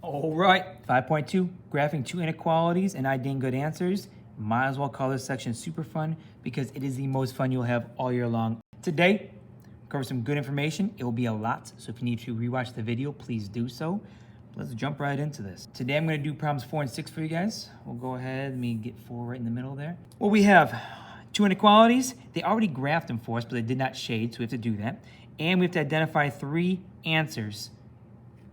All right, 5.2, graphing two inequalities and ideating good answers. Might as well call this section super fun because it is the most fun you'll have all year long. Today, cover some good information. It will be a lot, so if you need to rewatch the video, please do so. Let's jump right into this. Today I'm gonna do problems 4 and 6 for you guys. We'll go ahead, let me get 4 right in the middle there. Well, we have two inequalities. They already graphed them for us, but they did not shade, so we have to do that. And we have to identify 3 answers,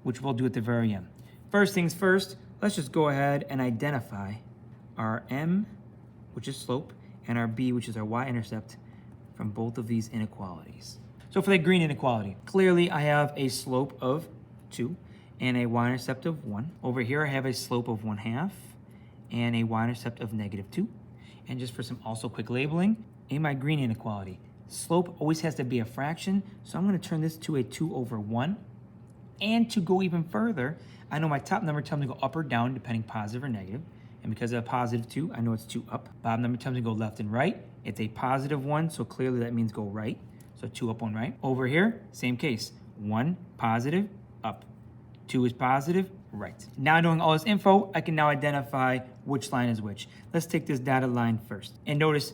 which we'll do at the very end. First things first, let's just go ahead and identify our m, which is slope, and our b, which is our y-intercept from both of these inequalities. So for the green inequality, clearly I have a slope of 2 and a y-intercept of 1. Over here I have a slope of 1/2 and a y-intercept of -2. And just for some also quick labeling, in my green inequality, slope always has to be a fraction, so I'm going to turn this to a 2/1. And to go even further, I know my top number tells me to go up or down, depending positive or negative. And because of a +2, I know it's 2 up. Bottom number tells me to go left and right. It's a +1, so clearly that means go right. So 2 up, 1 right. Over here, same case. 1 positive, up. 2 is positive, right. Now knowing all this info, I can now identify which line is which. Let's take this dotted line first. And notice,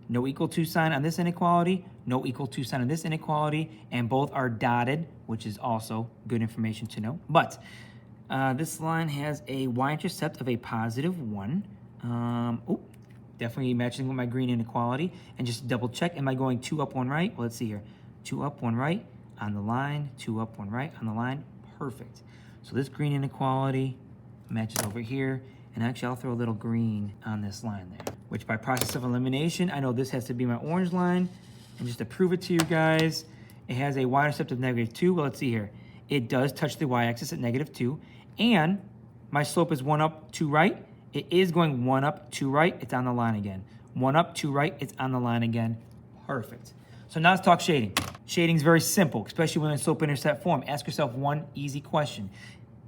no equal to sign on this inequality, no equal to sign on this inequality, and both are dotted, which is also good information to know. But this line has a y-intercept of a +1. Definitely matching with my green inequality. And just double check, am I going 2 up, 1 right? Well, let's see here. 2 up, 1 right on the line, 2 up, 1 right on the line. Perfect. So this green inequality matches over here. And actually, I'll throw a little green on this line there, which by process of elimination, I know this has to be my orange line. And just to prove it to you guys, it has a y-intercept of -2. Well, let's see here. It does touch the y-axis at -2. And my slope is 1 up, 2 right. It is going 1 up, 2 right. It's on the line again. 1 up, 2 right. It's on the line again. Perfect. So now let's talk shading. Shading is very simple, especially when in slope-intercept form. Ask yourself one easy question.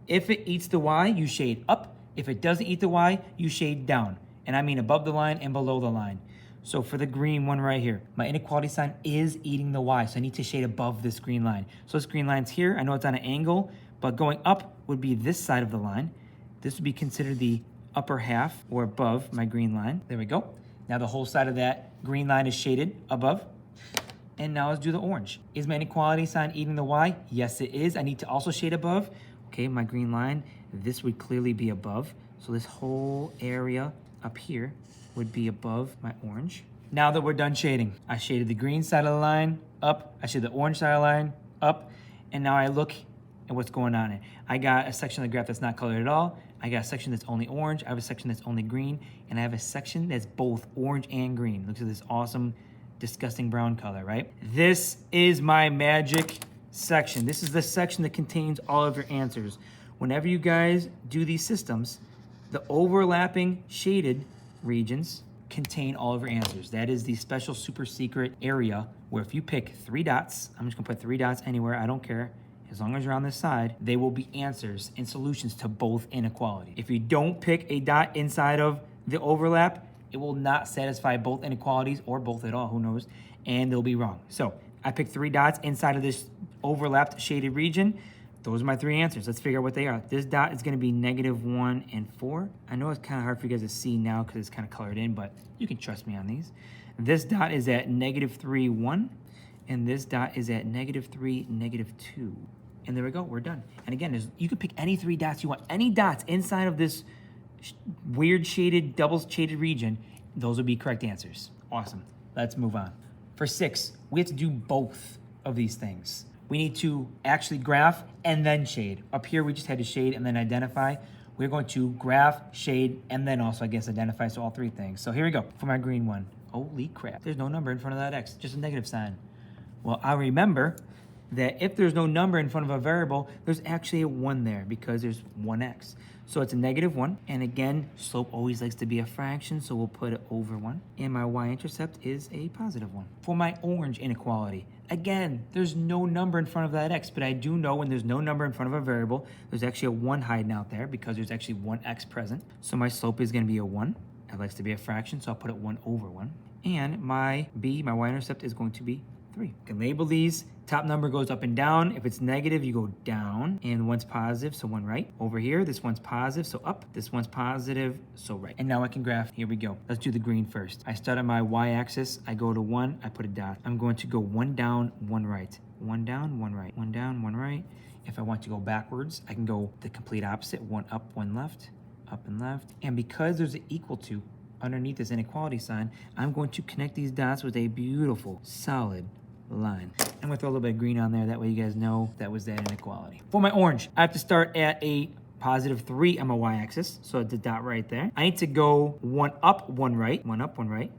If it eats the y, you shade up. If it doesn't eat the y, you shade down. And I mean above the line and below the line. So for the green one right here, my inequality sign is eating the y, so I need to shade above this green line. So this green line's here. I know it's on an angle, but going up would be this side of the line. This would be considered the upper half or above my green line. There we go. Now the whole side of that green line is shaded above. And now let's do the orange. Is my inequality sign eating the y? Yes, it is. I need to also shade above. Okay, my green line, this would clearly be above. So this whole area up here would be above my orange. Now that we're done shading, I shaded the green side of the line up. I shaded the orange side of the line up. And now I look at what's going on here. I got a section of the graph that's not colored at all. I got a section that's only orange. I have a section that's only green. And I have a section that's both orange and green. Look at this awesome, disgusting brown color, right? This is my magic section. This is the section that contains all of your answers. Whenever you guys do these systems, the overlapping shaded regions contain all of your answers. That is the special super secret area where if you pick 3 dots, I'm just gonna put 3 dots anywhere, I don't care. As long as you're on this side, they will be answers and solutions to both inequalities. If you don't pick a dot inside of the overlap, it will not satisfy both inequalities or both at all, who knows, and they'll be wrong. So I picked 3 dots inside of this overlapped shaded region. Those are my 3 answers. Let's figure out what they are. This dot is gonna be -1 and 4. I know it's kind of hard for you guys to see now because it's kind of colored in, but you can trust me on these. This dot is at -3, 1, and this dot is at -3, -2. And there we go, we're done. And again, you can pick any 3 dots you want. Any dots inside of this weird shaded, double shaded region, those would be correct answers. Awesome, let's move on. For 6, we have to do both of these things. We need to actually graph and then shade. Up here, we just had to shade and then identify. We're going to graph, shade, and then also, I guess, identify, so all 3 things. So here we go, for my green one. Holy crap, there's no number in front of that x, just a negative sign. Well, I remember that if there's no number in front of a variable, there's actually a 1 there because there's 1x. So it's a -1. And again, slope always likes to be a fraction, so we'll put it over 1. And my y-intercept is a +1. For my orange inequality, again, there's no number in front of that x, but I do know when there's no number in front of a variable, there's actually a 1 hiding out there because there's actually 1x present. So my slope is gonna be a 1. It likes to be a fraction, so I'll put it 1 over 1. And my b, my y-intercept, is going to be 3. You can label these. Top number goes up and down. If it's negative, you go down. And one's positive, so one right. Over here, this one's positive, so up. This one's positive, so right. And now I can graph. Here we go. Let's do the green first. I start on my y-axis. I go to 1. I put a dot. I'm going to go 1 down, 1 right. 1 down, 1 right. 1 down, 1 right. If I want to go backwards, I can go the complete opposite. 1 up, 1 left. Up and left. And because there's an equal to underneath this inequality sign, I'm going to connect these dots with a beautiful, solid line. I'm gonna throw a little bit of green on there, that way you guys know that was that inequality. For my orange, I have to start at a positive 3 on my y-axis, so the dot right there. I need to go 1 up, 1 right, 1 up, 1 right.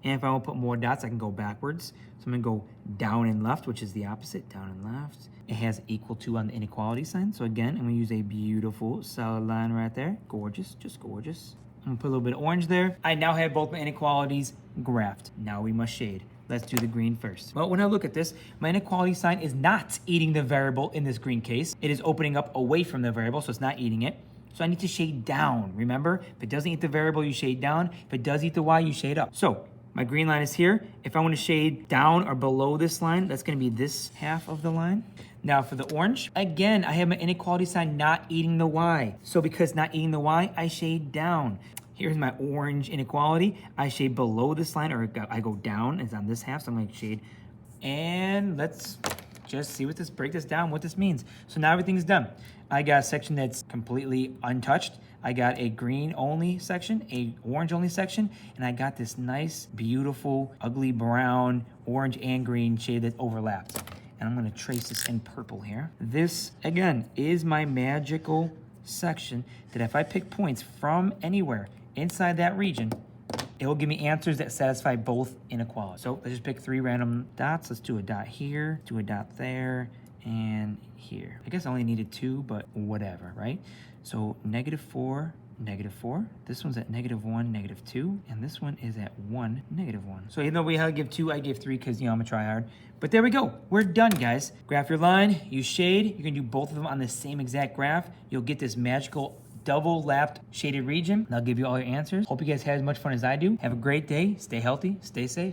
And if I want to put more dots, I can go backwards. So I'm gonna go down and left, which is the opposite, down and left. It has equal to on the inequality sign. So again, I'm gonna use a beautiful solid line right there. Gorgeous, just gorgeous. I'm gonna put a little bit of orange there. I now have both my inequalities graphed. Now we must shade. Let's do the green first. Well, when I look at this, my inequality sign is not eating the variable in this green case. It is opening up away from the variable, so it's not eating it. So I need to shade down. Remember, if it doesn't eat the variable, you shade down. If it does eat the y, you shade up. So my green line is here. If I want to shade down or below this line, that's going to be this half of the line. Now for the orange, again, I have my inequality sign not eating the y. So because not eating the y, I shade down. Here's my orange inequality. I shade below this line, or I go down. It's on this half, so I'm going to shade. And let's just see break this down, what this means. So now everything's done. I got a section that's completely untouched. I got a green only section, a orange only section, and I got this nice, beautiful, ugly brown, orange and green shade that overlapped. And I'm gonna trace this in purple here. This, again, is my magical section that if I pick points from anywhere inside that region, it will give me answers that satisfy both inequalities. So let's just pick 3 random dots. Let's do a dot here, do a dot there, and here. I guess I only needed 2, but whatever, right? So -4, -4. This one's at -1, -2. And this one is at 1, -1. So even though we had to give 2, I gave 3 because, I'm a tryhard. But there we go. We're done, guys. Graph your line, use shade. You can do both of them on the same exact graph. You'll get this magical double lapped shaded region. That'll give you all your answers. Hope you guys had as much fun as I do. Have a great day. Stay healthy. Stay safe.